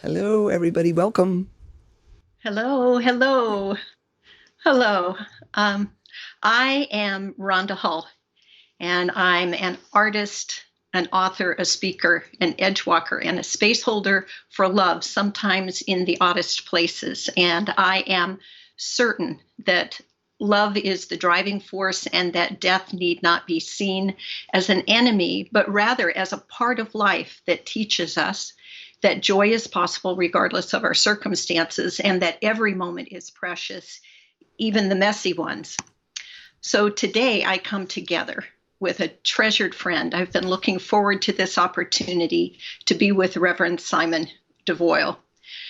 Hello, everybody. Welcome. Hello, hello, hello. Um, I am Rhonda Hull, and I'm an artist, an author, a speaker, an edge walker, and a space holder for love, sometimes in the oddest places. And I am certain that love is the driving force and that death need not be seen as an enemy, but rather as a part of life that teaches us that joy is possible regardless of our circumstances and that every moment is precious, even the messy ones. So today I come together with a treasured friend. I've been looking forward to this opportunity to be with Reverend Simon de Voil.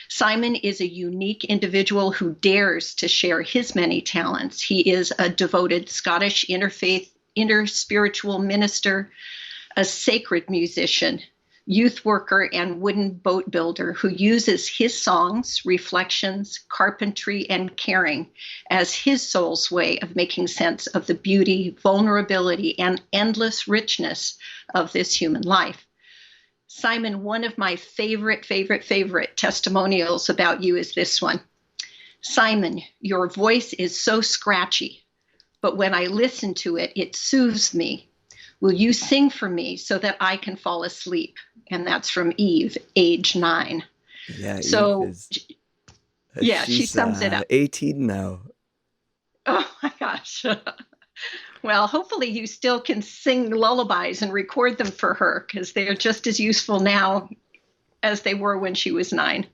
Simon is a unique individual who dares to share his many talents. He is a devoted Scottish interfaith, interspiritual minister, a sacred musician, youth worker, and wooden boat builder who uses his songs, reflections, carpentry, and caring as his soul's way of making sense of the beauty, vulnerability, and endless richness of this human life. Simon, one of my favorite testimonials about you is this one. Simon, your voice is so scratchy, but when I listen to it, it soothes me. Will you sing for me so that I can fall asleep? And that's from Eve, age 9. Yeah, Eve So, is, yeah, she she's sums it up. 18 now. Oh my gosh. Well, hopefully you still can sing lullabies and record them for her because they're just as useful now as they were when she was 9.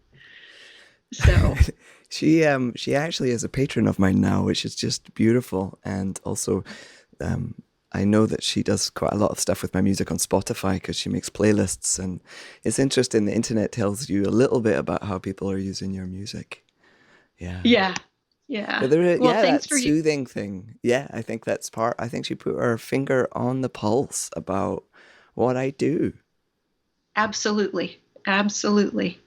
So, She actually is a patron of mine now, which is just beautiful. And also, um, I know that she does quite a lot of stuff with my music on Spotify because she makes playlists. And it's interesting. The internet tells you a little bit about how people are using your music. Yeah. yeah, yeah. But Well, yeah, thanks that for you. soothing thing. Yeah, I think that's part. I think she put her finger on the pulse about what I do. Absolutely. Absolutely.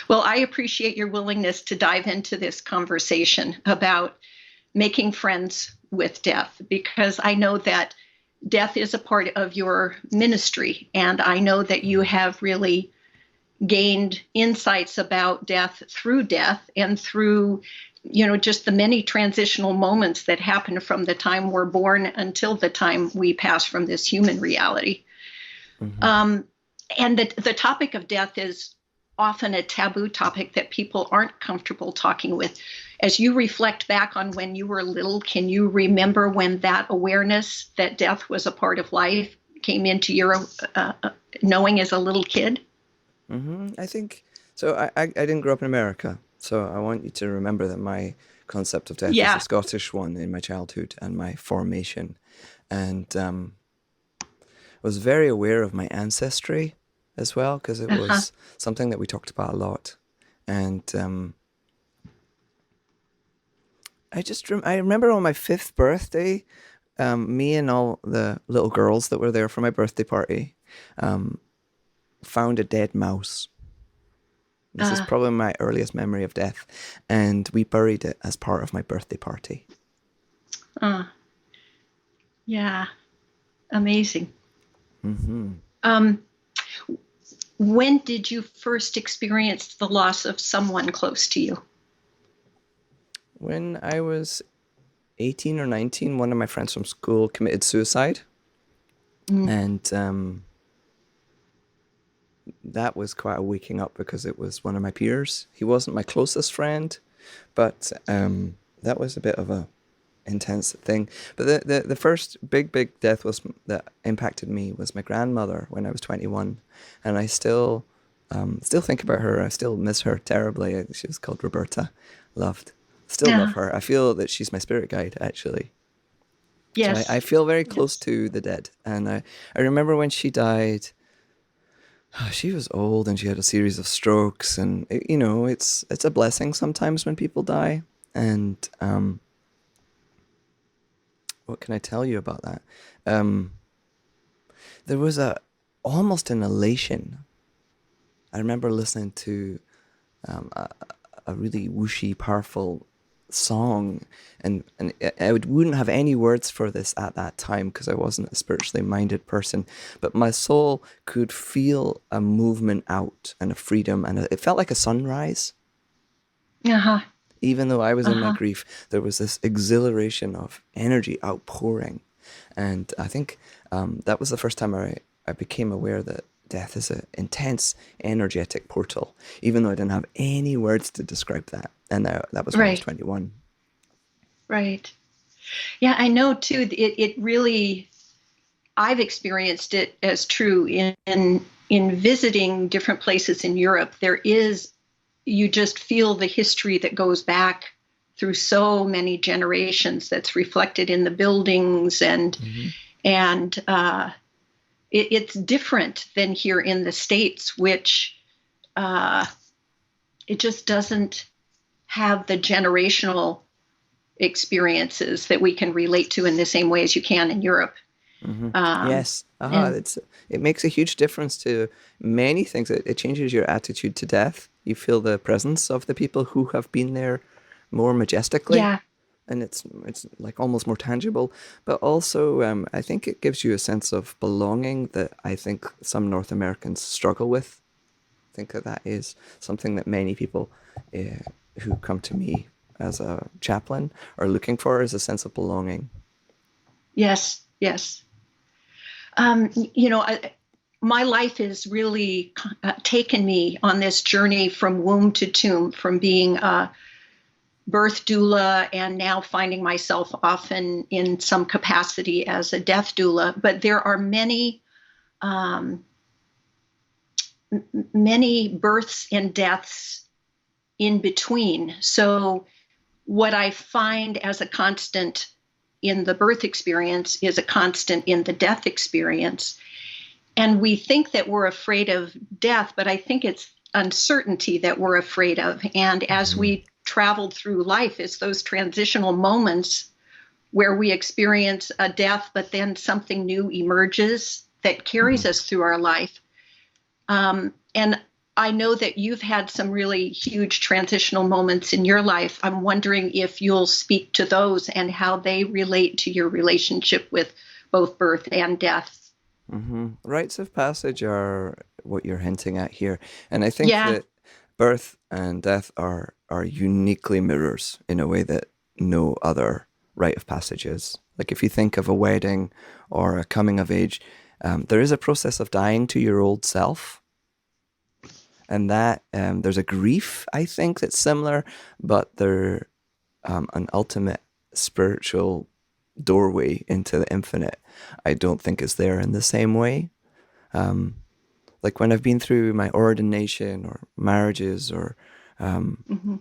Well, I appreciate your willingness to dive into this conversation about making friends with death because I know that death is a part of your ministry. And I know that you have really gained insights about death and through, just the many transitional moments that happen from the time we're born until the time we pass from this human reality. Mm-hmm. Um, and the topic of death is often a taboo topic that people aren't comfortable talking with. As you reflect back on when you were little, can you remember when that awareness that death was a part of life came into your knowing as a little kid? I think so. I didn't grow up in America, so I want you to remember that my concept of death is a Yeah. Scottish one in my childhood and my formation, and was very aware of my ancestry as well because it Uh-huh. was something that we talked about a lot, and I remember on my fifth birthday, me and all the little girls that were there for my birthday party found a dead mouse. This is Uh, probably my earliest memory of death, and we buried it as part of my birthday party. uh, yeah. Amazing. Hmm. Um, when did you first experience the loss of someone close to you? When I was 18 or 19, one of my friends from school committed suicide, Mm. and that was quite a waking up because it was one of my peers. He wasn't my closest friend, but that was a bit of a intense thing. But the first big death was that impacted me was my grandmother when I was 21, and I still think about her. I still miss her terribly. She was called Roberta. Loved. Still love Yeah. her. I feel that she's my spirit guide actually. So I Yes. feel very close Yes. to the dead, and I remember when she died. She was old and she had a series of strokes, and it's a blessing sometimes when people die. And what can I tell you about that? Um, there was a almost an elation. I remember listening to a really whooshy, powerful song, and wouldn't have any words for this at that time because I wasn't a spiritually minded person, but my soul could feel a movement out and a freedom, and it felt like a sunrise. Uh-huh. Even though I was in my Uh-huh. grief, there was this exhilaration of energy outpouring. And I think that was the first time I became aware that death is an intense energetic portal, even though I didn't have any words to describe that. And that was when I was Right. 21. Right. Yeah, I know too. It really, I've experienced it as true in visiting different places in Europe. There is, you just feel the history that goes back through so many generations that's reflected in the buildings, Mm-hmm. and it's different than here in the States, which uh, it just doesn't have the generational experiences that we can relate to in the same way as you can in Europe. Mm-hmm. Um, Yes. and It makes a huge difference to many things. It changes your attitude to death. You feel the presence of the people who have been there more majestically, yeah, and it's like almost more tangible. But also, I think it gives you a sense of belonging that I think some North Americans struggle with. I think that is something that many people who come to me as a chaplain are looking for, is a sense of belonging. yes, yes. You know, my life has really taken me on this journey from womb to tomb, from being a birth doula and now finding myself often in some capacity as a death doula. But there are um, many births and deaths in between. So, what I find as a constant in the birth experience is a constant in the death experience. And we think that we're afraid of death, but I think it's uncertainty that we're afraid of. And as Mm-hmm. we travel through life, it's those transitional moments where we experience a death, but then something new emerges that Mm-hmm. carries us through our life. And I know that you've had some really huge transitional moments in your life. I'm wondering if you'll speak to those and how they relate to your relationship with both birth and death. Mm-hmm. Rites of passage are what you're hinting at here, and I think Yeah. that birth and death are uniquely mirrors in a way that no other rite of passage is. Like if you think of a wedding or a coming of age, there is a process of dying to your old self, and that there's a grief I think that's similar, but there an ultimate spiritual doorway into the infinite. I don't think is there in the same way. Um, like when I've been through my ordination or marriages or Hmm.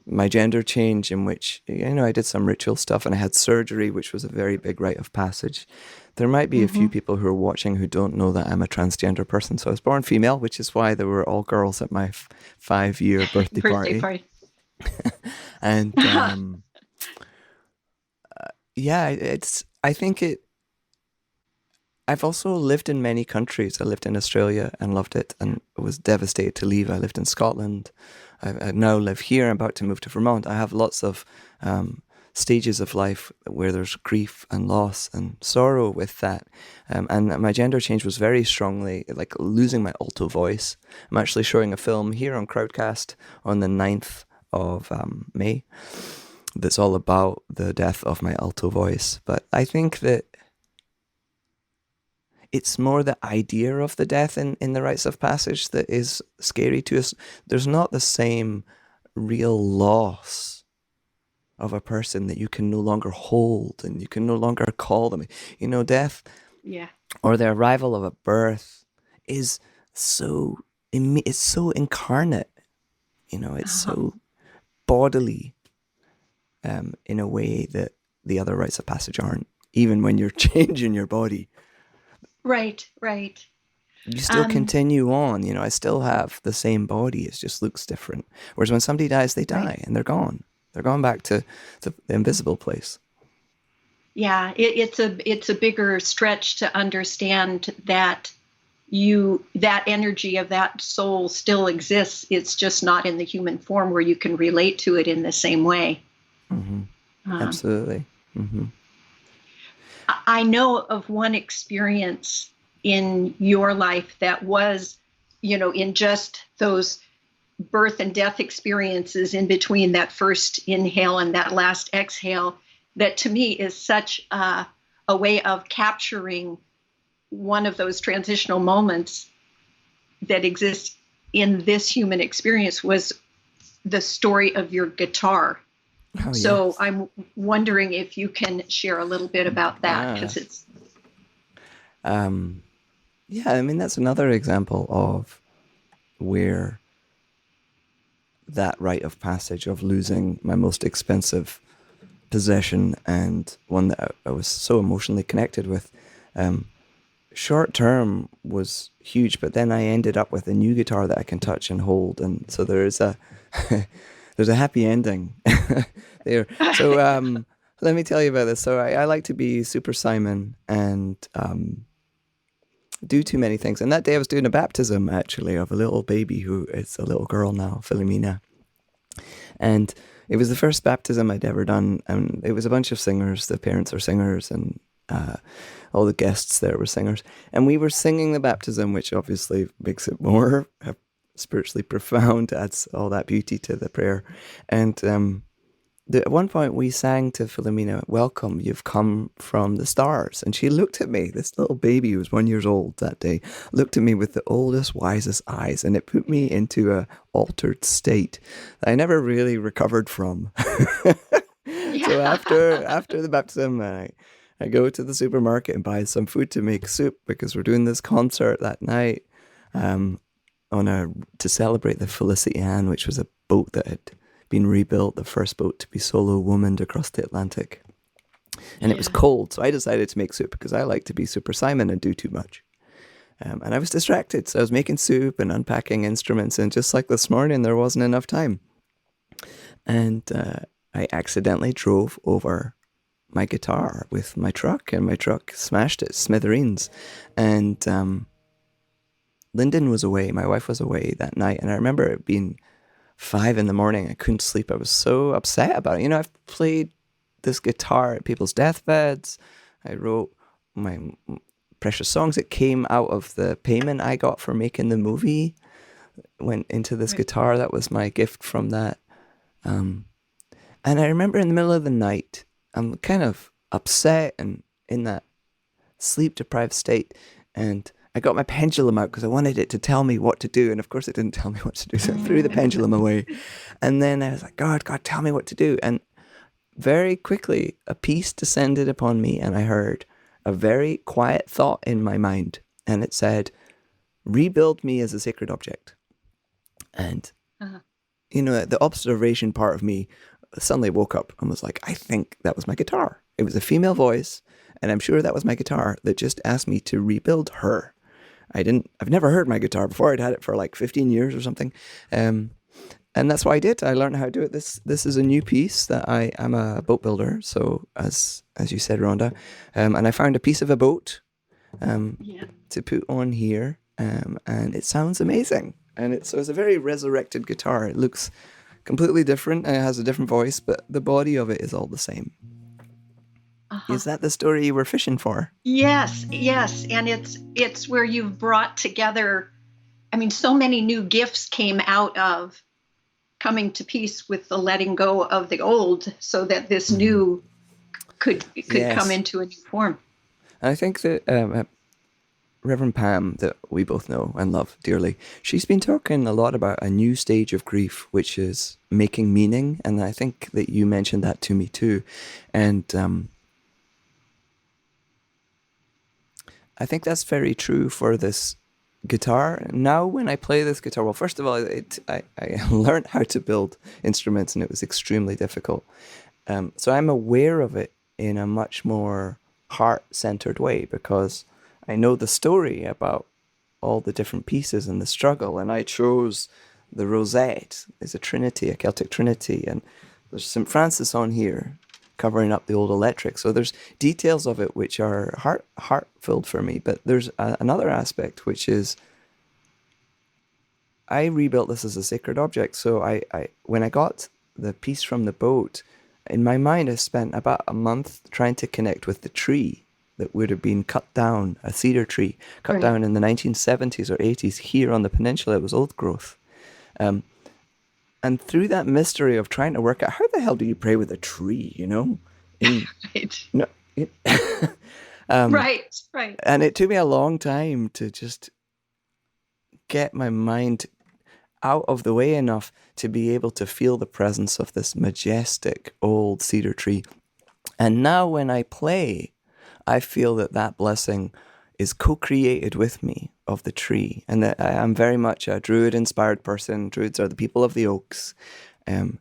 my gender change, in which I did some ritual stuff and I had surgery, which was a very big rite of passage. There might be a Hmm. few people who are watching who don't know that I'm a transgender person. So I was born female, which is why there were all girls at my 5 year birthday Birthday party. party. And yeah, it's. I think it. I've also lived in many countries. I lived in Australia and loved it and was devastated to leave. I lived in Scotland. I now live here. I'm about to move to Vermont. I have lots of stages of life where there's grief and loss and sorrow with that. And my gender change was very strongly like losing my alto voice. I'm actually showing a film here on Crowdcast on the 9th of May that's all about the death of my alto voice. But I think that it's more the idea of the death in the rites of passage that is scary to us. There's not the same real loss of a person that you can no longer hold and you can no longer call them. Death Yeah. or the arrival of a birth is so it's so incarnate. It's Uh-huh. so bodily in a way that the other rites of passage aren't. Even when you're changing your body, Right, right. you still Um, continue on. I still have the same body. It just looks different. Whereas when somebody dies, they right. die and they're gone. They're gone back to the invisible place. Yeah, it's a bigger stretch to understand that that energy of that soul still exists. It's just not in the human form where you can relate to it in the same way. Mm-hmm. Um, Absolutely. I know of one experience in your life that was, in just those birth and death experiences in between that first inhale and that last exhale, that to me is such a way of capturing one of those transitional moments that exists in this human experience was the story of your guitar. Oh, So yes. I'm wondering if you can share a little bit about that Ah. because it's Um, yeah, I mean, that's another example of where that rite of passage of losing my most expensive possession and one that I was so emotionally connected with. Um, Short term was huge, but then I ended up with a new guitar that I can touch and hold, and so there is a there's a happy ending there. So let me tell you about this. So I like to be Super Simon and do too many things. And that day I was doing a baptism actually of a little baby who is a little girl now, Philomena, and it was the first baptism I'd ever done, and it was a bunch of singers. The parents are singers, and all the guests there were singers, and we were singing the baptism, which obviously makes it more spiritually profound, adds all that beauty to the prayer. And at one point we sang to Philomena, "Welcome, you've come from the stars." And she looked at me, this little baby who was 1 year old that day, looked at me with the oldest, wisest eyes, and it put me into a altered state that I never really recovered from. So yeah. after the baptism, I go to the supermarket and buy some food to make soup because we're doing this concert that night, um, to celebrate the Felicity Ann, which was a boat that had been rebuilt, the first boat to be solo womaned across the Atlantic. And it was Yeah. cold, so I decided to make soup because I like to be Super Simon and do too much. And I was distracted, so I was making soup and unpacking instruments, and just like this morning, there wasn't enough time. And I accidentally drove over my guitar with my truck, and my truck smashed it smithereens. And Lyndon was away, my wife was away that night, and I remember it being 5 in the morning. I couldn't sleep. I was so upset about it. I've played this guitar at people's deathbeds. I wrote my precious songs. It came out of the payment I got for making the movie. Went into this Right. guitar. That was my gift from that. And I remember in the middle of the night, I'm kind of upset and in that sleep deprived state. And I got my pendulum out because I wanted it to tell me what to do. And of course, it didn't tell me what to do. So I threw the pendulum away. And then I was like, God, tell me what to do. And very quickly, a peace descended upon me. And I heard a very quiet thought in my mind. And it said, rebuild me as a sacred object. And, Uh-huh. the observation part of me suddenly woke up and was like, I think that was my guitar. It was a female voice. And I'm sure that was my guitar that just asked me to rebuild her. I've never heard my guitar before. I'd had it for like 15 years or something. And that's what I did. I learned how to do it. This is a new piece that I'm a boat builder. So as you said, Rhonda, and I found a piece of a boat Yeah. to put on here, and it sounds amazing. And it's a very resurrected guitar. It looks completely different. And it has a different voice, but the body of it is all the same. Uh-huh. Is that the story you were fishing for? Yes, yes, and it's where you've brought together. I mean, so many new gifts came out of coming to peace with the letting go of the old, so that this new could come Yes. into a new form. And I think that Reverend Pam, that we both know and love dearly, she's been talking a lot about a new stage of grief, which is making meaning. And I think that you mentioned that to me too. And I think that's very true for this guitar. Now, when I play this guitar, well, first of all, I learned how to build instruments, and it was extremely difficult. So I'm aware of it in a much more heart-centered way because I know the story about all the different pieces and the struggle, and I chose the rosette. It's a trinity, a Celtic trinity, and there's St. Francis on here covering up the old electric. So there's details of it which are heart-filled for me. But there's another aspect which is I rebuilt this as a sacred object. So I when I got the piece from the boat, in my mind, I spent about a month trying to connect with the tree that would have been cut down, a cedar tree, cut Right. down in the 1970s or 80s here on the peninsula. It was old growth. Um, and through that mystery of trying to work out how the hell do you pray with a tree, In Right. no, it, um, Right. Right. and it took me a long time to just get my mind out of the way enough to be able to feel the presence of this majestic old cedar tree. And now when I play, I feel that that blessing is co-created with me of the tree, and that I am very much a druid-inspired person. Druids are the people of the oaks. Um,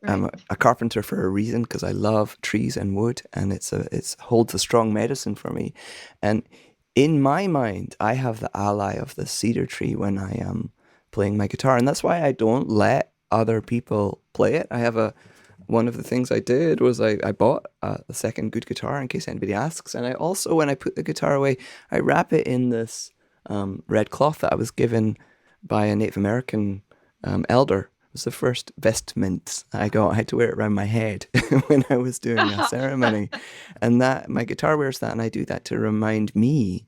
I'm Right. a carpenter for a reason because I love trees and wood, and it's holds a strong medicine for me. And in my mind, I have the ally of the cedar tree when I am playing my guitar, and that's why I don't let other people play it. I have a one of the things I did was I bought a second good guitar in case anybody asks. And I also, when I put the guitar away, I wrap it in this red cloth that I was given by a Native American elder. It was the first vestment I got. I had to wear it around my head when I was doing a ceremony. And that my guitar wears that, and I do that to remind me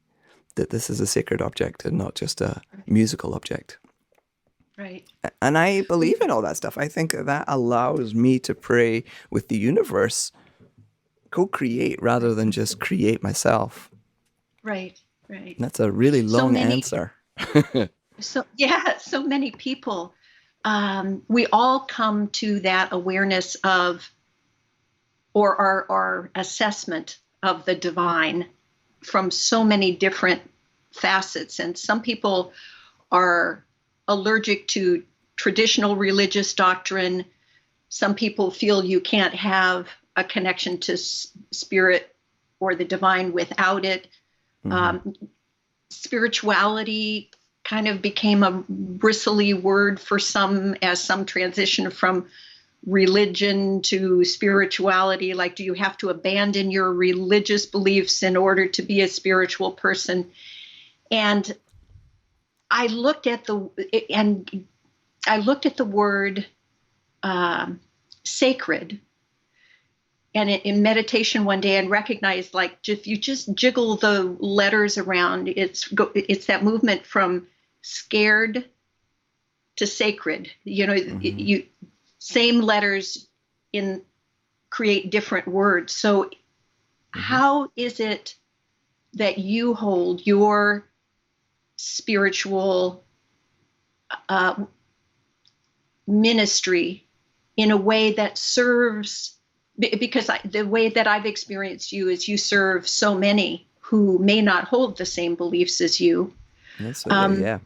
that this is a sacred object and not just a musical object. Right. And I believe in all that stuff. I think that allows me to pray with the universe, co-create rather than just create myself. Right. Right. That's a really So long many. answer. So yeah. So many people. We all come to that awareness of, or our assessment of the divine from so many different facets, and some people are allergic to traditional religious doctrine. Some people feel you can't have a connection to spirit or the divine without it. Mm-hmm. Um, Spirituality kind of became a bristly word for some as some transition from religion to spirituality. Like, do you have to abandon your religious beliefs in order to be a spiritual person? And I looked at the and I looked at the word um, sacred, and in meditation one day, and recognized, like, if you just jiggle the letters around, it's that movement from scared to sacred. Mm-hmm. You same letters in create different words. So Mm-hmm. how is it that you hold your spiritual uh, ministry in a way that serves, because the way that I've experienced you is you serve so many who may not hold the same beliefs as you. Absolutely, Um, yeah.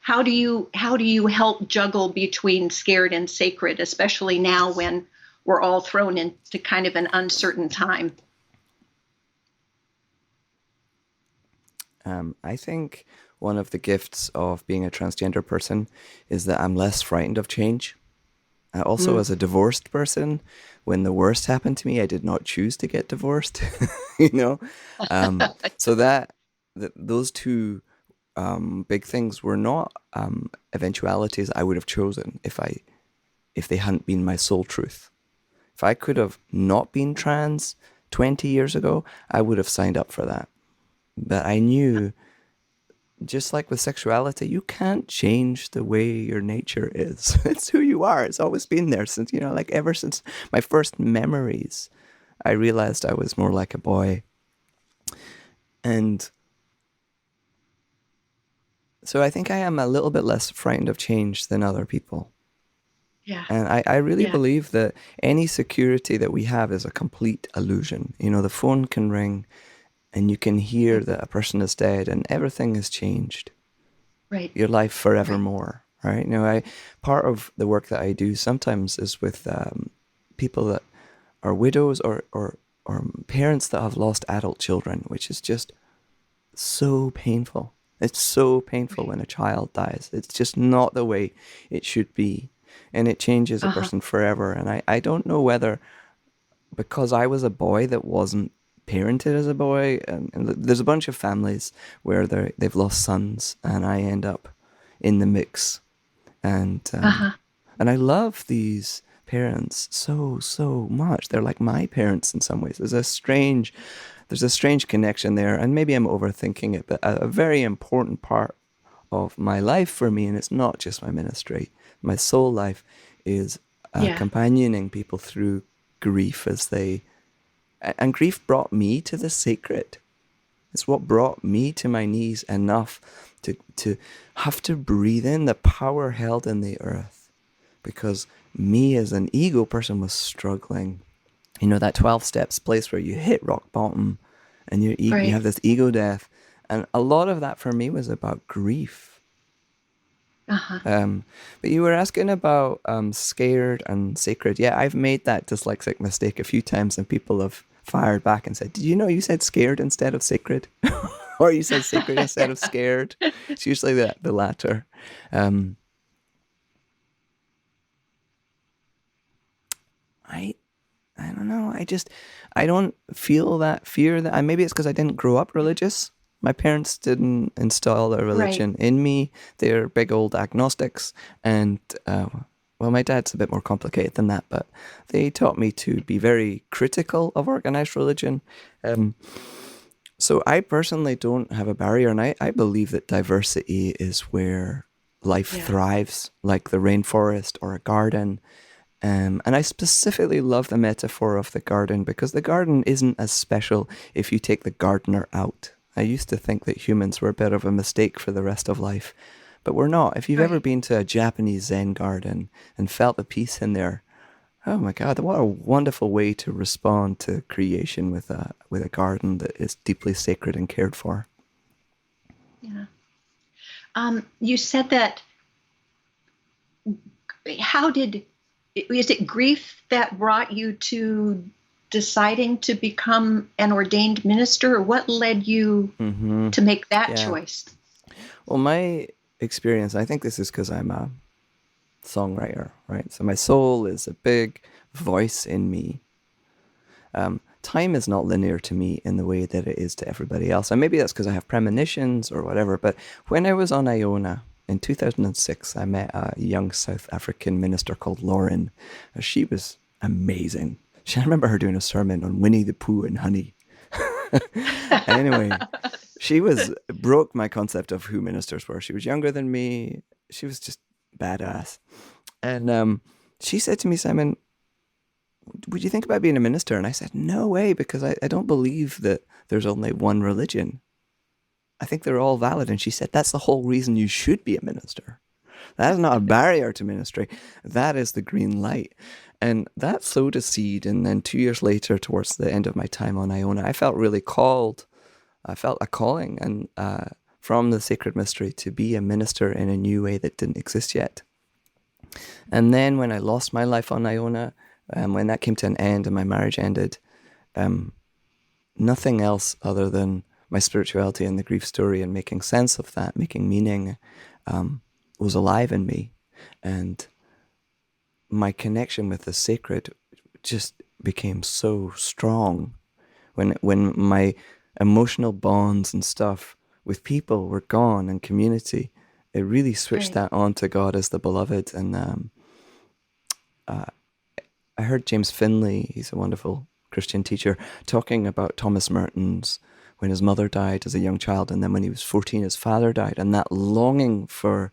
how do you help juggle between scared and sacred, especially now when we're all thrown into kind of an uncertain time? I think one of the gifts of being a transgender person is that I'm less frightened of change. Also, Mm. as a divorced person, when the worst happened to me, I did not choose to get divorced. Um, so those two big things were not eventualities I would have chosen if they hadn't been my soul truth. If I could have not been trans 20 years ago, I would have signed up for that. But I knew, just like with sexuality, you can't change the way your nature is. It's who you are. It's always been there since, like ever since my first memories, I realized I was more like a boy. And so I think I am a little bit less frightened of change than other people. Yeah, And I really yeah, believe that any security that we have is a complete illusion. The phone can ring and you can hear that a person is dead and everything has changed. right, Your life right. forevermore, right? I part of the work that I do sometimes is with people that are widows or parents that have lost adult children, which is just so painful. It's so painful Right. when a child dies. It's just not the way it should be. And it changes a Uh-huh. person forever. And I don't know whether because I was a boy that wasn't parented as a boy, and there's a bunch of families where they've lost sons, and I end up in the mix, and Uh-huh. and I love parents so much. They're like my parents in some ways. There's a strange connection there, and maybe I'm overthinking it, but a very important part of my life for me, and it's not just my ministry. My soul life is Yeah. companioning people through grief and grief brought me to the sacred. It's what brought me to my knees enough to have to breathe in the power held in the earth, because me as an ego person was struggling. You know, that 12 steps place where you hit rock bottom and you Right. have this ego death. And a lot of that for me was about grief. Uh-huh. But you were asking about scared and sacred. Yeah, I've made that dyslexic mistake a few times, and people have fired back and said, "Did you know you said scared instead of sacred?" Or you said sacred instead of scared? It's usually the latter. Um, I I don't know. I don't feel that fear that maybe it's because I didn't grow up religious. My parents didn't install a Right. religion in me. They're big old agnostics. And, well, my dad's a bit more complicated than that, but they taught me to be very critical of organized religion. Um, so I personally don't have a barrier, and I believe that diversity is where life Yeah. thrives, like the rainforest or a garden. And I specifically love the metaphor of the garden because the garden isn't as special if you take the gardener out. I used to think that humans were a bit of a mistake for the rest of life, but we're not. If you've ever Right. been to a Japanese Zen garden and felt the peace in there, oh my God, what a wonderful way to respond to creation with a garden that is deeply sacred and cared for. Yeah. You said that. How did is it grief that brought you to deciding to become an ordained minister, or what led you Mm-hmm. to make that Yeah. choice? Well, my experience, I think this is because I'm a songwriter, right? So my soul is a big voice in me. Time is not linear to me in the way that it is to everybody else. And maybe that's because I have premonitions or whatever. But when I was on Iona in 2006, I met a young South African minister called Lauren. She was amazing. I remember her doing a sermon on Winnie the Pooh and honey. Anyway, she broke my concept of who ministers were. She was younger than me. She was just badass. And she said to me, Simon, would you think about being a minister? And I said, no way, because I don't believe that there's only one religion. I think they're all valid. And she said, that's the whole reason you should be a minister. That is not a barrier to ministry. That is the green light. And that sowed a seed. And then 2 years later, towards the end of my time on Iona, I felt really called. I felt a calling and from the sacred mystery to be a minister in a new way that didn't exist yet. And then when I lost my life on Iona, when that came to an end and my marriage ended, nothing else other than my spirituality and the grief story and making sense of that, making meaning, was alive in me. And my connection with the sacred just became so strong when my emotional bonds and stuff with people were gone and community. It really switched Right. that on to God as the beloved. And I heard James Finley, he's a wonderful Christian teacher, talking about Thomas Merton's when his mother died as a young child, and then when he was 14, his father died, and that longing for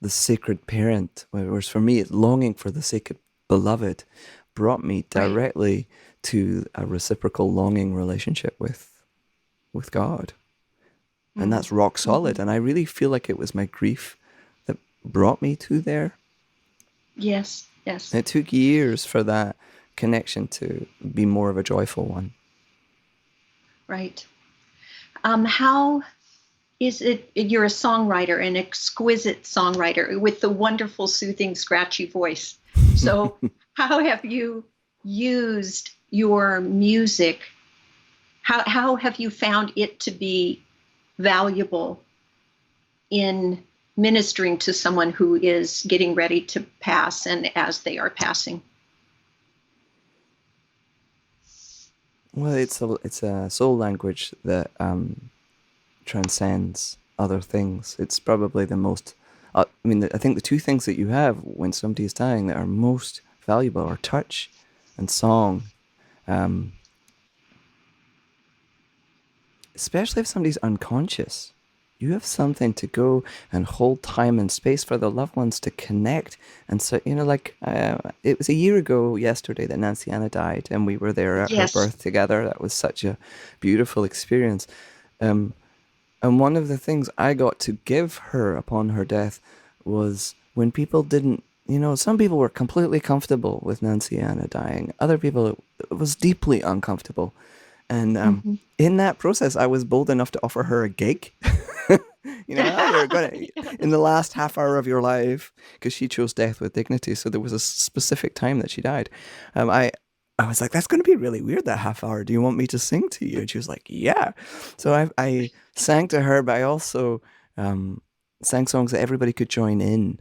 the sacred parent, whereas for me, longing for the sacred beloved, brought me Right. directly to a reciprocal longing relationship with God. And Mm. that's rock solid. Mhm. And I really feel like it was my grief that brought me to there. Yes. Yes. And it took years for that connection to be more of a joyful one. Right. How is it? You're a songwriter, an exquisite songwriter with the wonderful, soothing, scratchy voice. So, how have you used your music? How have you found it to be valuable in ministering to someone who is getting ready to pass and as they are passing? Well, it's a soul language that transcends other things. It's probably the most. I mean, I think the two things that you have when somebody is dying that are most valuable, or touch and song. Um, Especially if somebody's unconscious. You have something to go and hold time and space for the loved ones to connect. And so, it was a year ago yesterday that Nancy Anna died, and we were there at her Yes. birth together. That was such a beautiful experience. Um, and one of the things I got to give her upon her death was when people didn't, some people were completely comfortable with Nancy Anna dying. Other people, it was deeply uncomfortable. And Hmm. in that process, I was bold enough to offer her a gig. You're going to, in the last half hour of your life, because she chose death with dignity. So there was a specific time that she died. Um, I, I was like, that's going to be really weird, that half hour. Do you want me to sing to you? And she was like, yeah. So I sang to her, but I also sang songs that everybody could join in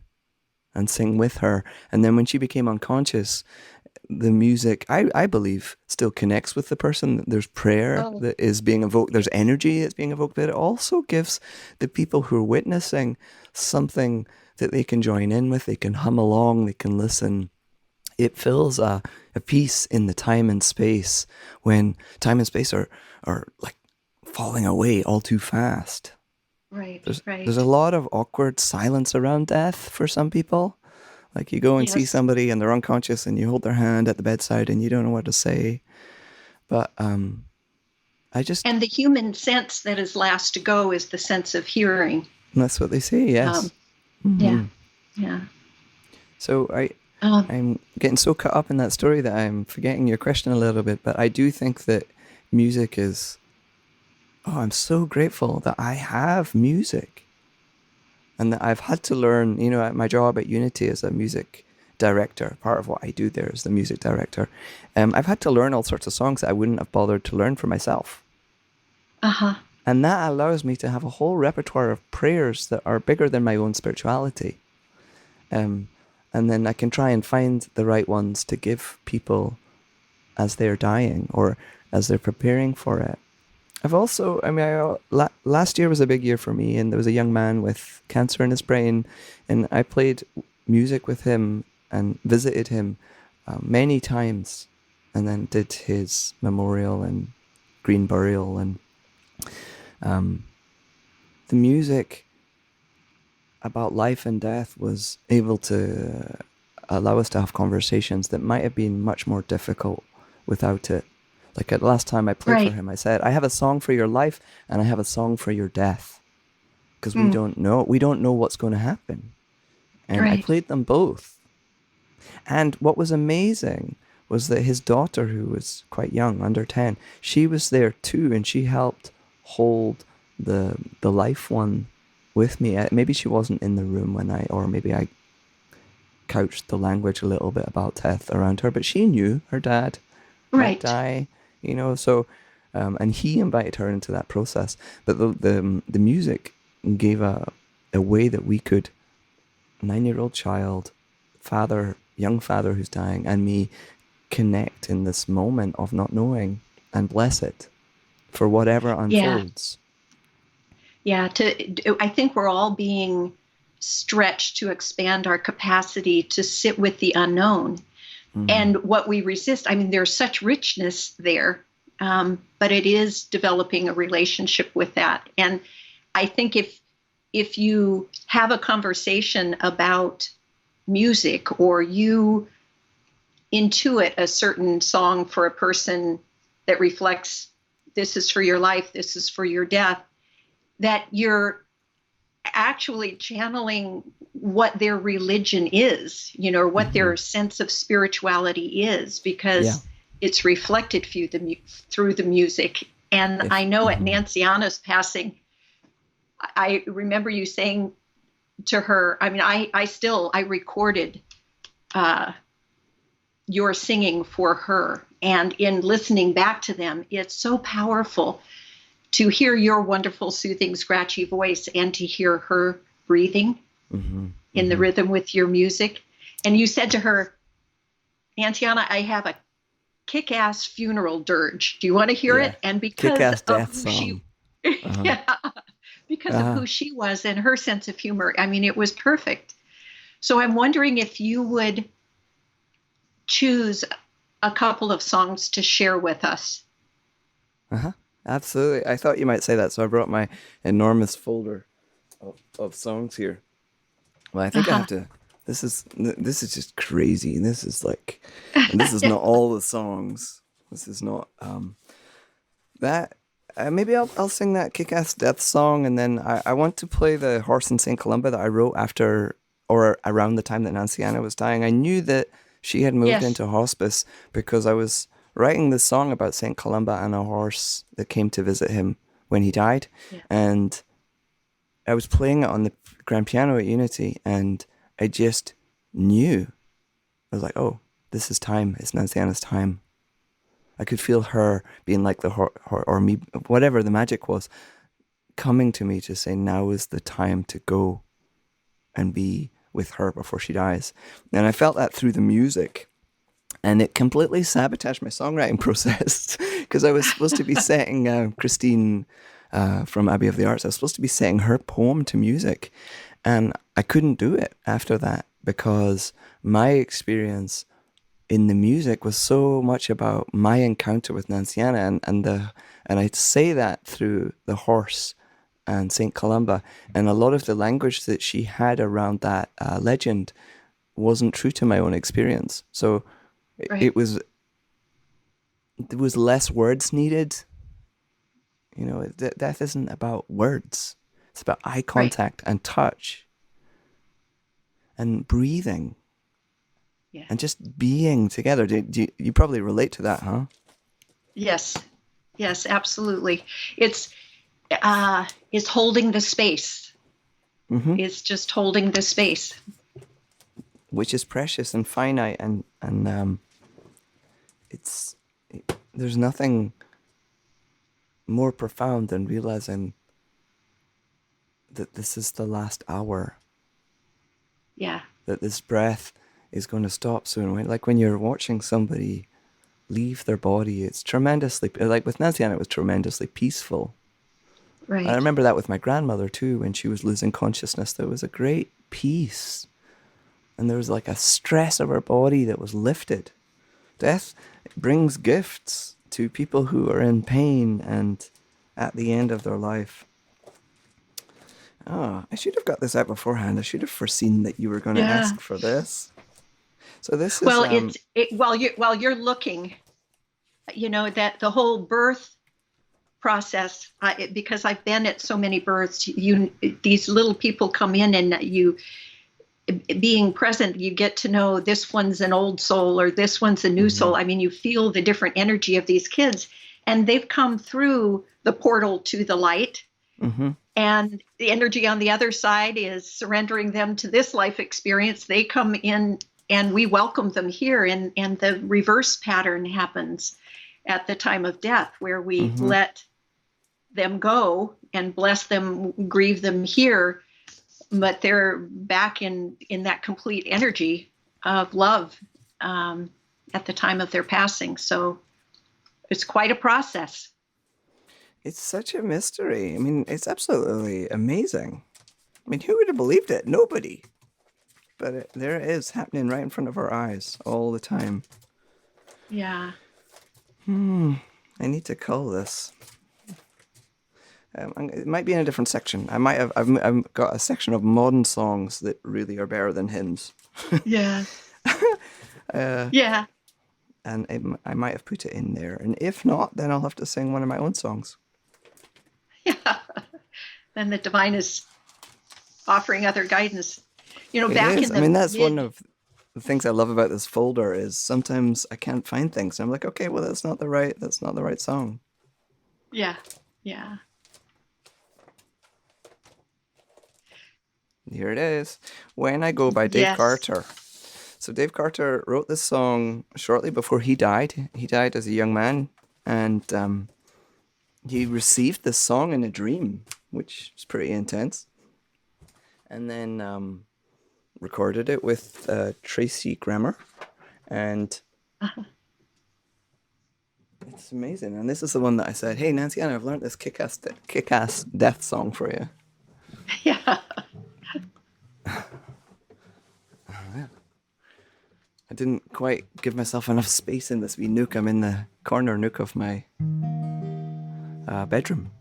and sing with her. And then when she became unconscious, the music, I believe, still connects with the person. There's prayer Oh, that is being evoked. There's energy that's being evoked, but it also gives the people who are witnessing something that they can join in with. They can hum along. They can listen. It fills a piece in the time and space when time and space are like falling away all too fast. right, There's a right. lot of awkward silence around death for some people. Like you go and see Yes. somebody and they're unconscious and you hold their hand at the bedside and you don't know what to say. But I just, And the human sense that is last to go is the sense of hearing. that's what they say, Um, yes. yeah, Hmm. yeah. So Um, I'm getting so caught up in that story that I'm forgetting your question a little bit. But I do think that music is, oh, I'm so grateful that I have music and that I've had to learn, at my job at Unity as a music director. Part of what I do there is the music director. I've had to learn all sorts of songs that I wouldn't have bothered to learn for myself. uh-huh. And that allows me to have a whole repertoire of prayers that are bigger than my own spirituality. Um, and then I can try and find the right ones to give people as they're dying or as they're preparing for it. I've also, last year was a big year for me, and there was a young man with cancer in his brain, and I played music with him and visited him many times, and then did his memorial and green burial, and um, the music about life and death was able to allow us to have conversations that might have been much more difficult without it. Like at last time I played for Right. him, I said, I have a song for your life and I have a song for your death. Because we Mm, don't know. We don't know what's going to happen. And I right. played them both. And what was amazing was that his daughter, who was quite young, under 10, she was there too, and she helped hold the life one with me. Maybe she wasn't in the room or maybe I couched the language a little bit about death around her, but she knew her dad might Right. die, so, and he invited her into that process. But the music gave a way that we could, 9-year-old child, young father who's dying, and me connect in this moment of not knowing and bless it for whatever Yeah. unfolds. Yeah. I think we're all being stretched to expand our capacity to sit with the unknown Mm-hmm. and what we resist. I mean, there's such richness there, but it is developing a relationship with that. And I think if you have a conversation about music or you intuit a certain song for a person that reflects this is for your life, this is for your death, that you're actually channeling what their religion is, or what Mm-hmm. their sense of spirituality is, Yeah. because it's reflected through the music. And I If. know at Mm-hmm. Nancy Anna's passing, I remember you saying to her, I mean, I recorded uh, your singing for her. And in listening back to them, it's so powerful to hear your wonderful, soothing, scratchy voice and to hear her breathing Mm-hmm. in the Mm-hmm. rhythm with your music. And you said to her, Antiana, I have a kick-ass funeral dirge. Do you want to hear Yeah. it? And because Kick-ass of death who she, song. Uh-huh. yeah, because of Uh-huh. who she was and her sense of humor, I mean, it was perfect. So I'm wondering if you would choose a couple of songs to share with us. Uh-huh. Absolutely. I thought you might say that, so I brought my enormous folder of songs here. Well, I think I Uh-huh. have to. This is just crazy. This is like, and this is not all the songs. This is not that. Maybe I'll sing that kick-ass death song, and then I want to play the Horse in Saint Columba that I wrote after or around the time that Nancy Anna was dying. I knew that she had moved Yes. into hospice because I was writing this song about Saint Columba and a horse that came to visit him when he died, Yeah. and I was playing it on the grand piano at Unity, and I just knew. I was like, "Oh, this is time. It's Nancy Anna's time." I could feel her being like or me, whatever the magic was, coming to me to say, "Now is the time to go and be with her before she dies." And I felt that through the music, and it completely sabotaged my songwriting process because I was supposed to be setting Christine from Abbey of the Arts. I was supposed to be setting her poem to music, and I couldn't do it after that because my experience in the music was so much about my encounter with Nanciana, and I'd say that through the horse and Saint Columba, and a lot of the language that she had around that legend wasn't true to my own experience. So Right. it was there was less words needed. You know, death isn't about words. It's about eye Right. contact and touch and breathing Yeah. and just being together. You probably relate to that, huh? Yes. Yes, absolutely. It's is holding the space. Mm-hmm. It's just holding the space. Which is precious and finite, and it's there's nothing more profound than realizing that this is the last hour, Yeah. that this breath is going to stop soon. Like when you're watching somebody leave their body, it's tremendously, like with Nancy Ann, it was tremendously peaceful. I Right. remember that with my grandmother too, when she was losing consciousness. There was a great peace, and there was like a stress of her body that was lifted. Death brings gifts to people who are in pain and at the end of their life. Oh, I should have got this out beforehand. I should have foreseen that you were going to Yeah. ask for this. So this is Well, while you're looking, that the whole birth process, because I've been at so many births, these little people come in, and you being present, you get to know this one's an old soul or this one's a new mm-hmm, soul. I mean, you feel the different energy of these kids, and they've come through the portal to the light. mm-hmm, And the energy on the other side is surrendering them to this life experience. They come in and we welcome them here. And the reverse pattern happens at the time of death, where we mm-hmm. let them go and bless them, grieve them here, but they're back in that complete energy of love at the time of their passing. So it's quite a process. It's such a mystery. I mean, it's absolutely amazing. I mean, who would have believed it? Nobody. But there it is, happening right in front of our eyes all the time. Yeah. I need to call this. It might be in a different section. I've got a section of modern songs that really are better than hymns. Yeah. Uh, Yeah. and I might have put it in there. And if not, then I'll have to sing one of my own songs. Yeah. Then the divine is offering other guidance. It Back is. in I mean, the that's one mid, of the things I love about this folder is sometimes I can't find things. I'm like, okay, well, that's not the right song. yeah, yeah. Here it is. When I Go by Dave Yes. Carter. So Dave Carter wrote this song shortly before he died. He died as a young man, and he received this song in a dream, which is pretty intense. And then recorded it with Tracy Grammer, and Uh-huh. it's amazing. And this is the one that I said, "Hey, Nancy Ann, I've learned this kick-ass death song for you." Yeah. didn't quite give myself enough space in this wee nook. I'm in the corner nook of my bedroom.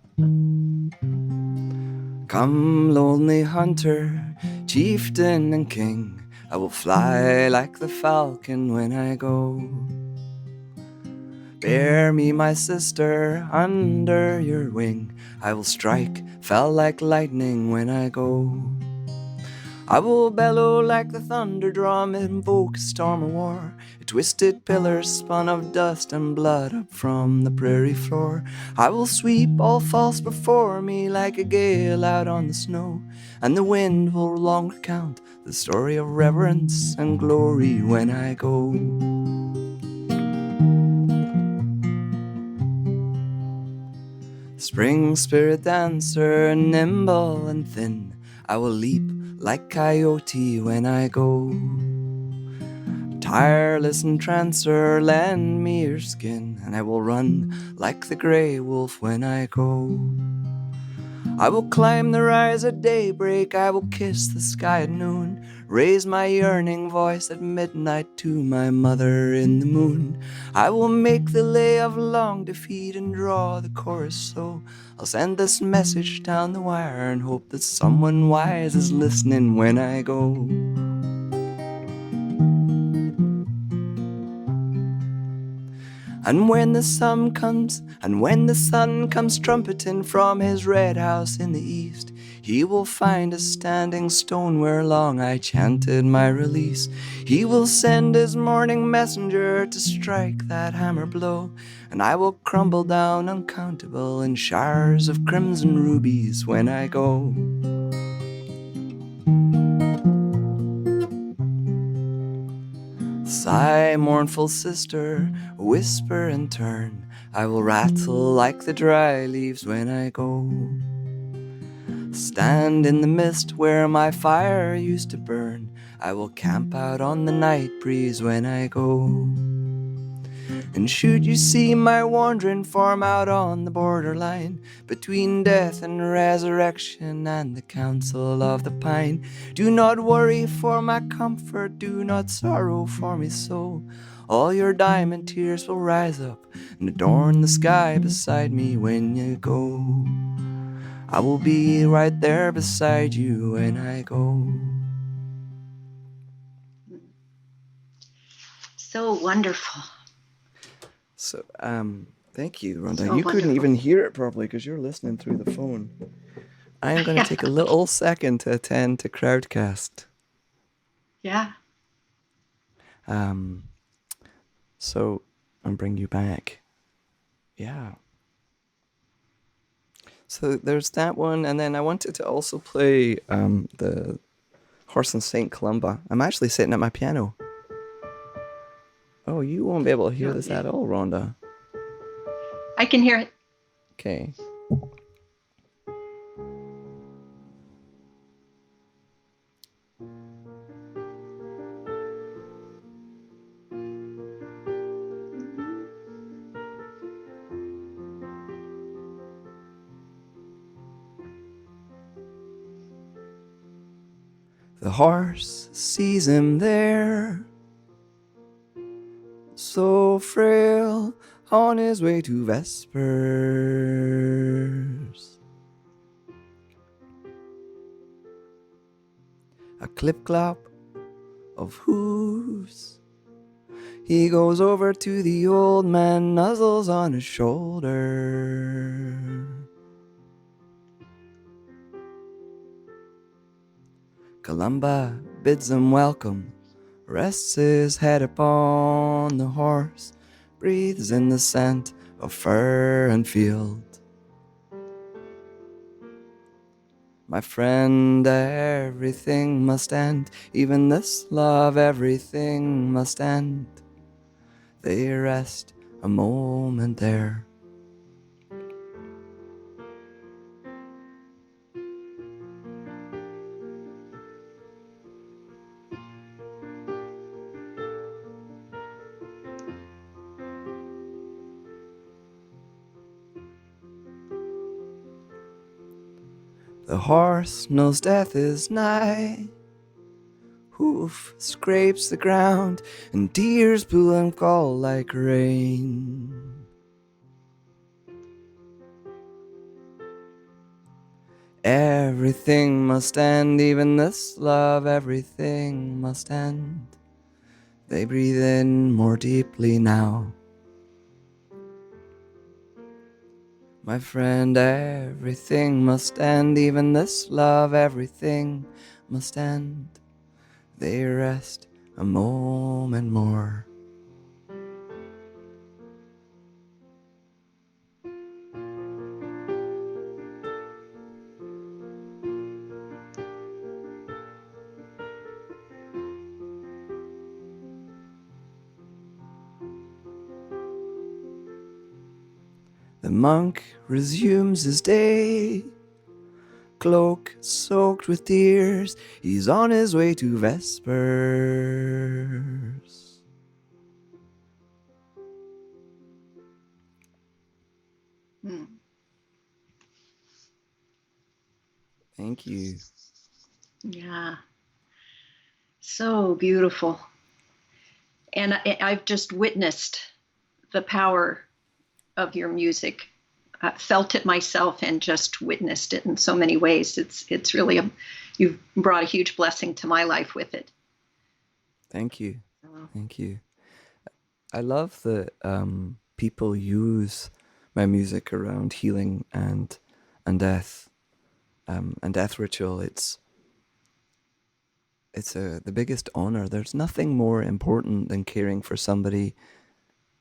Come, lonely hunter, chieftain and king, I will fly like the falcon when I go. Bear me, my sister, under your wing, I will strike, fell like lightning when I go. I will bellow like the thunder drum, invoke a storm of war, a twisted pillar spun of dust and blood up from the prairie floor. I will sweep all false before me like a gale out on the snow, and the wind will long recount the story of reverence and glory when I go. Spring spirit dancer, nimble and thin, I will leap like coyote when I go. Tireless entrancer, lend me your skin, and I will run like the grey wolf when I go. I will climb the rise at daybreak, I will kiss the sky at noon, raise my yearning voice at midnight to my mother in the moon. I will make the lay of long defeat and draw the chorus slow. I'll send this message down the wire and hope that someone wise is listening when I go. And when the sun comes trumpeting from his red house in the east, he will find a standing stone where long I chanted my release. He will send his morning messenger to strike that hammer blow, and I will crumble down uncountable in showers of crimson rubies when I go. Sigh, mournful sister, whisper and turn, I will rattle like the dry leaves when I go. Stand in the mist where my fire used to burn, I will camp out on the night breeze when I go. And should you see my wandering form out on the borderline between death and resurrection and the council of the pine, do not worry for my comfort, do not sorrow for me so. All your diamond tears will rise up and adorn the sky beside me when you go. I will be right there beside you when I go. So wonderful. So, thank you, Rhonda. So you wonderful. couldn't even hear it properly because you're listening through the phone. I am going to take a little second to attend to Crowdcast. Yeah. So, and bring you back. Yeah. So there's that one, and then I wanted to also play the Horse and Saint Columba. I'm actually sitting at my piano. Oh, you won't be able to hear this at all, Rhonda. I can hear it. Okay. The horse sees him there, so frail, on his way to vespers. A clip-clop of hooves. He goes over to the old man, nuzzles on his shoulder. Columba bids him welcome, rests his head upon the horse, breathes in the scent of fir and field. My friend, everything must end, even this love, everything must end. They rest a moment there. The horse knows death is nigh. hoof scrapes the ground, and tears pool and fall like rain. Everything must end, even this love, everything must end. They breathe in more deeply now. My friend, everything must end, even this love, everything must end. They rest a moment more. The monk resumes his day, cloak soaked with tears, he's on his way to Vespers. Thank you. Yeah. So beautiful. And I've just witnessed the power of your music. I felt it myself and just witnessed it in so many ways. It's really you've brought a huge blessing to my life with it. Thank you. Thank you. I love that people use my music around healing and death and death ritual. It's the biggest honor. There's nothing more important than caring for somebody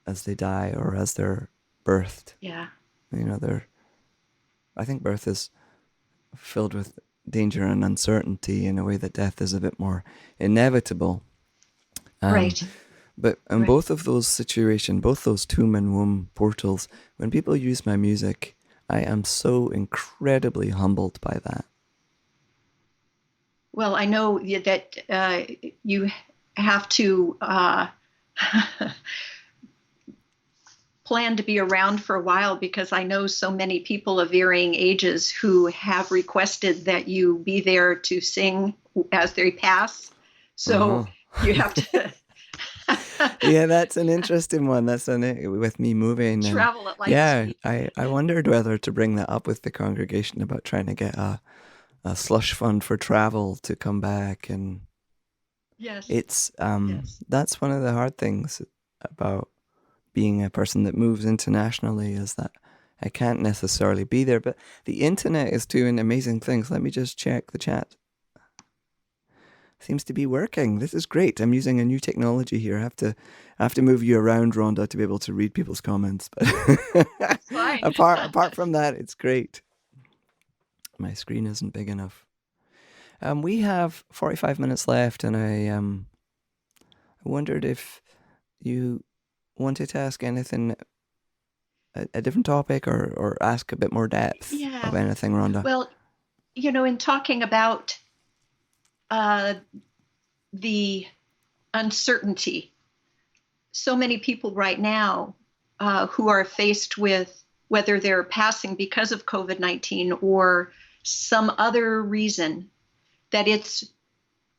as they die or as they're birthed. Yeah. You know, I think birth is filled with danger and uncertainty in a way that death is a bit more inevitable. Right. But in Right. both of those situations, both those tomb and womb portals, when people use my music, I am so incredibly humbled by that. Well, I know that you have to plan to be around for a while, because I know so many people of varying ages who have requested that you be there to sing as they pass. So you have to Yeah, that's an interesting one. That's with me moving. And travel at light yeah, speed. I wondered whether to bring that up with the congregation about trying to get a slush fund for travel to come back. And Yes. it's Yes. that's one of the hard things about being a person that moves internationally, is that I can't necessarily be there. But the internet is doing amazing things. Let me just check the chat. Seems to be working. This is great. I'm using a new technology here. I have to move you around, Rhonda, to be able to read people's comments. But Fine. apart from that, it's great. My screen isn't big enough. We have 45 minutes left, and I wondered if you wanted to ask anything, a different topic, or ask a bit more depth Yeah. of anything, Rhonda. Well, in talking about the uncertainty, so many people right now who are faced with whether they're passing because of COVID-19 or some other reason, that it's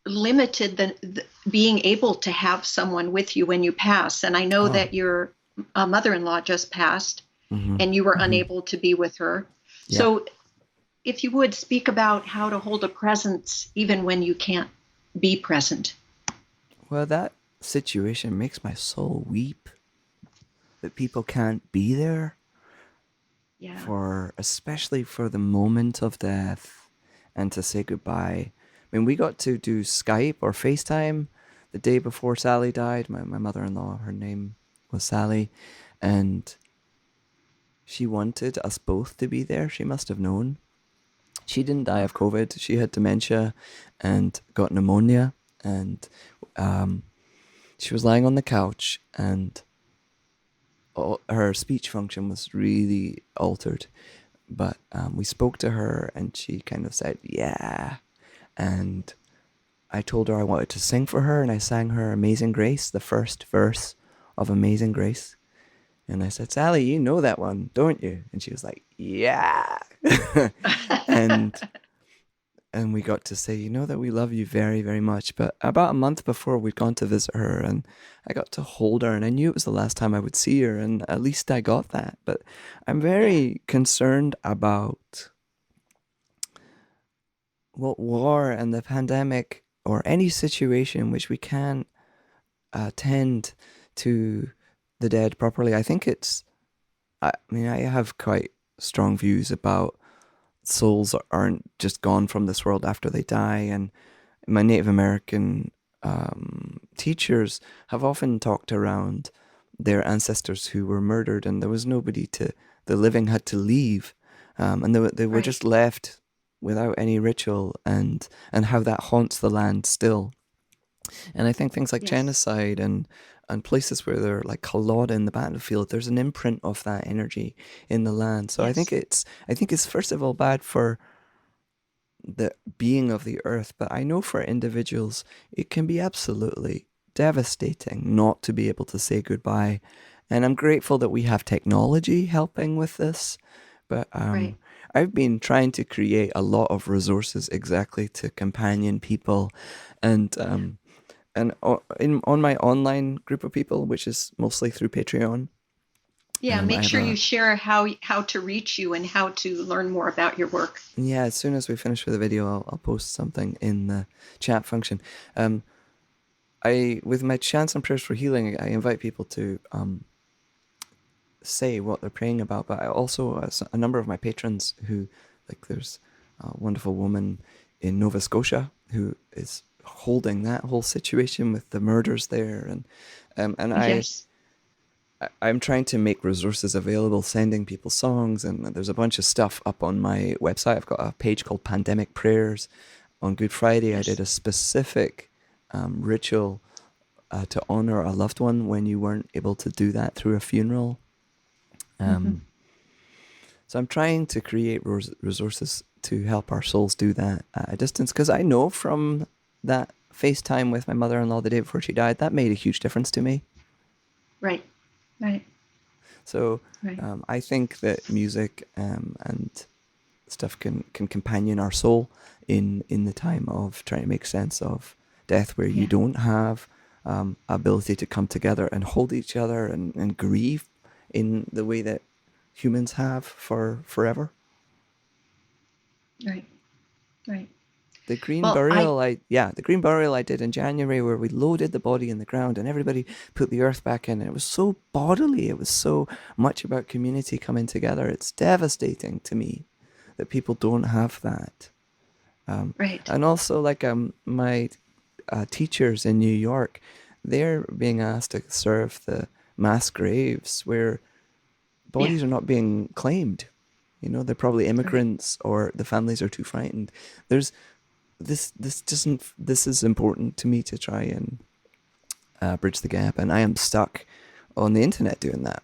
limited the being able to have someone with you when you pass. And I know that your mother-in-law just passed, and you were unable to be with her. Yeah. So if you would speak about how to hold a presence even when you can't be present. Well, that situation makes my soul weep, that people can't be there. Yeah. Especially for the moment of death, and to say goodbye. I mean, we got to do Skype or FaceTime the day before Sally died. My mother-in-law, her name was Sally, and she wanted us both to be there. She must have known. She didn't die of COVID. She had dementia and got pneumonia, and she was lying on the couch, and her speech function was really altered. But we spoke to her, and she kind of said, yeah. And I told her I wanted to sing for her, and I sang her Amazing Grace, the first verse of Amazing Grace. And I said, Sally, you know that one, don't you? And she was like, yeah. and and we got to say, that we love you very, very much. But about a month before, we'd gone to visit her, and I got to hold her, and I knew it was the last time I would see her, and at least I got that. But I'm Yeah. very concerned about what war and the pandemic or any situation in which we can't tend to the dead properly. I think I mean, I have quite strong views about souls aren't just gone from this world after they die. And my Native American teachers have often talked around their ancestors who were murdered, and there was nobody the living had to leave, and they were Right. just left without any ritual, and how that haunts the land still. And I think things like Yes. genocide and places where they're like Kalod in the battlefield, there's an imprint of that energy in the land. So Yes. I think it's first of all bad for the being of the earth, but I know for individuals it can be absolutely devastating not to be able to say goodbye. And I'm grateful that we have technology helping with this, but Right. I've been trying to create a lot of resources exactly to companion people, and Yeah. on my online group of people, which is mostly through Patreon. Yeah. I Make have sure you a share how to reach you and how to learn more about your work. Yeah. As soon as we finish with the video, I'll post something in the chat function. Um, I with my chants and prayers for healing, I invite people to say what they're praying about. But I also a number of my patrons who, like, there's a wonderful woman in Nova Scotia who is holding that whole situation with the murders there, and Yes. I'm trying to make resources available, sending people songs, and there's a bunch of stuff up on my website. I've got a page called Pandemic Prayers. On Good Friday, I did Yes. a specific ritual to honor a loved one when you weren't able to do that through a funeral. Hmm. So I'm trying to create resources to help our souls do that at a distance, because I know from that FaceTime with my mother-in-law the day before she died, that made a huge difference to me. Right. Right. So Right. I think that music and stuff can companion our soul in the time of trying to make sense of death, where you Yeah. don't have ability to come together and hold each other and grieve in the way that humans have for forever. Right. Right. The green Well, I burial, the green burial I did in January, where we loaded the body in the ground and everybody put the earth back in. And it was so bodily. It was so much about community coming together. It's devastating to me that people don't have that. right. And also, like, my teachers in New York, they're being asked to serve the mass graves where Yeah. bodies are not being claimed. They're probably Right. immigrants, or the families are too frightened. There's this is important to me to try and bridge the gap, and I am stuck on the internet doing that.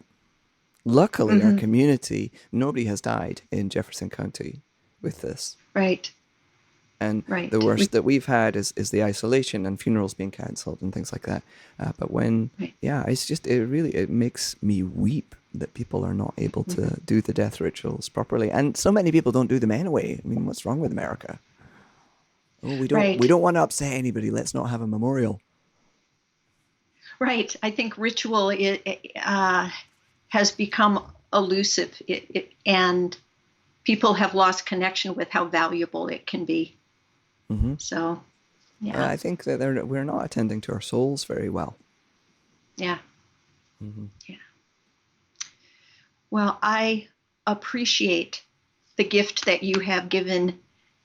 Luckily, our Hmm. community, nobody has died in Jefferson County with this. Right. And the Right. worst that we've had is the isolation and funerals being cancelled and things like that. But when, Right. yeah, it makes me weep that people are not able Hmm. to do the death rituals properly, and so many people don't do them anyway. I mean, what's wrong with America? Oh, we Right. don't want to upset anybody. Let's not have a memorial. Right. I think ritual has become elusive, and people have lost connection with how valuable it can be. Hmm. So, yeah. I think that we're not attending to our souls very well. Yeah. Hmm. Yeah. Well, I appreciate the gift that you have given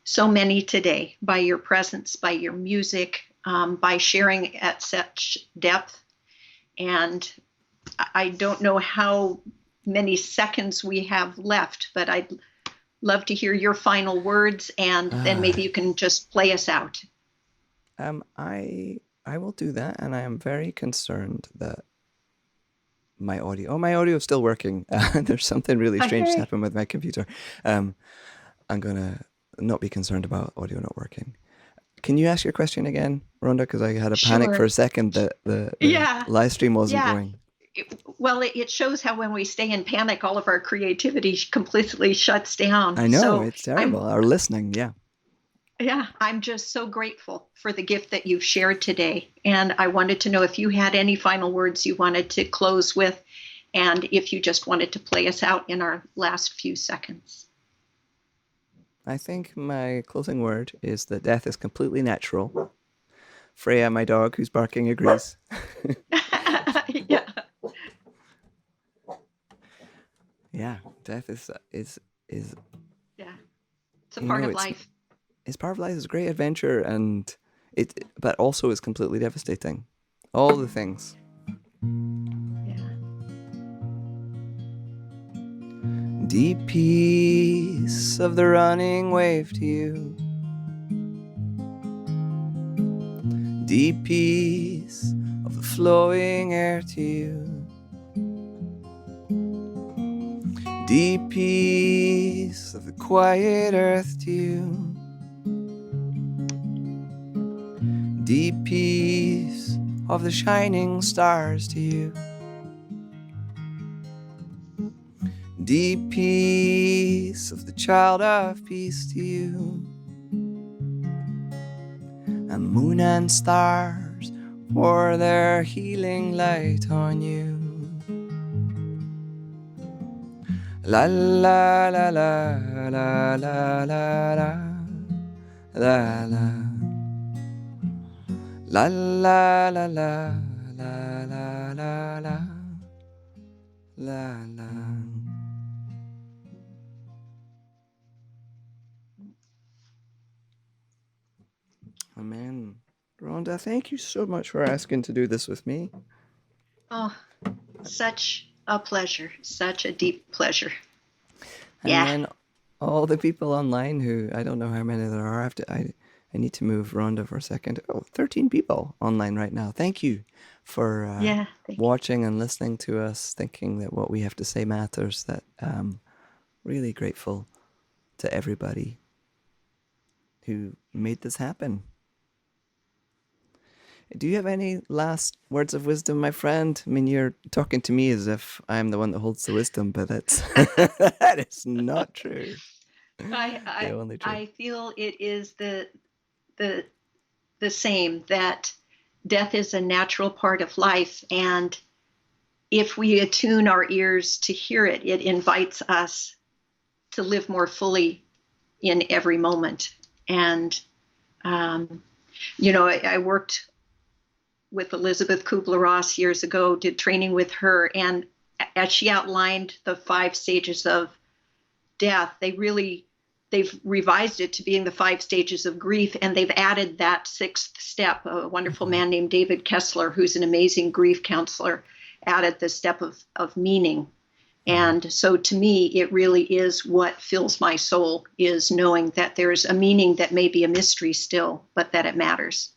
so many today by your presence, by your music, by sharing at such depth. And I don't know how many seconds we have left, but I'd love to hear your final words, and then Ah, maybe you can just play us out. I will do that, and I am very concerned that my audio is still working. There's something really strange that's Okay. happened with my computer. Um, I'm gonna not be concerned about audio not working. Can you ask your question again, Rhonda? Because I had a panic for Sure. a second that the Yeah. live stream wasn't Yeah. going. Well, it shows how when we stay in panic, all of our creativity completely shuts down. I know So it's terrible. I'm Our listening, yeah. Yeah, I'm just so grateful for the gift that you've shared today. And I wanted to know if you had any final words you wanted to close with, and if you just wanted to play us out in our last few seconds. I think my closing word is that death is completely natural. Freya, my dog, who's barking, agrees. Yeah, Yeah, death is yeah. It's a you part know of life. it's part of life. It's a great adventure, and but also is completely devastating. All the things. Yeah. Deep peace of the running wave to you. Deep peace of the flowing air to you. Deep peace of the quiet earth to you. Deep peace of the shining stars to you. Deep peace of the child of peace to you. And moon and stars pour their healing light on you. La la la la la la la la la la la la la la la la la la la. Amen. Rhonda, thank you so much for asking to do this with me. Oh, such a pleasure. Such a deep pleasure. And Yeah. then all the people online who, I don't know how many there are. I need to move Rhonda for a second. Oh, 13 people online right now. Thank you for Yeah. Thank you. watching and listening to us, thinking that what we have to say matters. That really grateful to everybody who made this happen. Do you have any last words of wisdom, my friend? I mean, you're talking to me as if I'm the one that holds the wisdom, but that's that is not true. I The I only truth. I feel it is the the same, that death is a natural part of life, and if we attune our ears to hear it, it invites us to live more fully in every moment. And um, I worked with Elizabeth Kubler-Ross years ago, did training with her, and as she outlined the 5 stages of death, they've revised it to being the 5 stages of grief, and they've added that sixth step. A wonderful Mm-hmm. man named David Kessler, who's an amazing grief counselor, added the step of meaning. Mm-hmm. And so to me, it really is what fills my soul, is knowing that there's a meaning that may be a mystery still, but that it matters.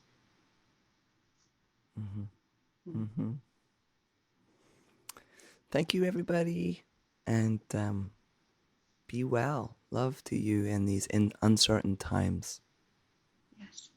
Mm-hmm. Mm-hmm. Thank you, everybody, and be well. Love to you in these uncertain times. Yes.